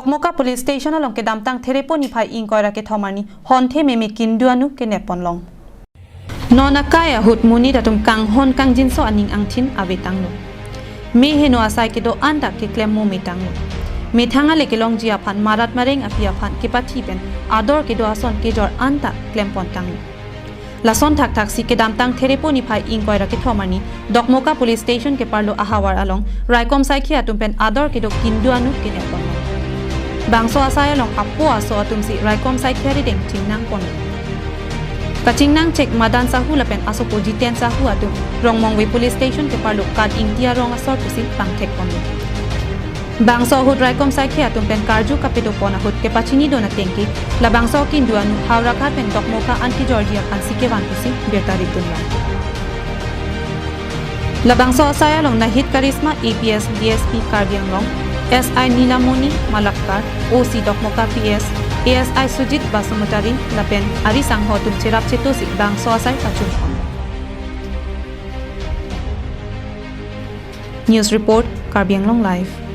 Dokmoka Police Station along ke damtang teleponi phai inquire ke thomani honthe meme kinduanu ke neponlong nona kaya hut muni datum kang hon kang jinso aning angthin avetanglo me heno asai ke do anda ke klemo metanglo me thanga le ke long jia phan marat mareng apia phan ke pathi pen ador ke do ason ke jor anta klempon tanglo lason thak thak si ke damtang teleponi phai inquire ke thomani Dokmoka Police Station ke parlo ahawar along raikom sai khia tumpen ador ke do kinduanu ke neponlong bangso asaya long apo aso atumsi raikom sai khari deng tingnang pon kachingnang check madan sahu lapen aso pojiten sahu atum rongmongwe police station ke parlo kad india rong asor pusi pangthek pon bangso hut raikom sai khia atum pen karju kapedo pona hut ke pachini dona tengki la bangso kin duanu hawra kha pen Dokmoka anti georgia khansi ke wan pusi betari dunla la bangso asaya long na hit karisma APS DSP Karbiang long SI Nilamoni Malakkar, OC Dokmoka PS, ASI Sujit Basumutari, Lapen, Ari Sanghotum Chirap Chetusik Bang Soasai Pachun. News Report, Karbiang Long Live.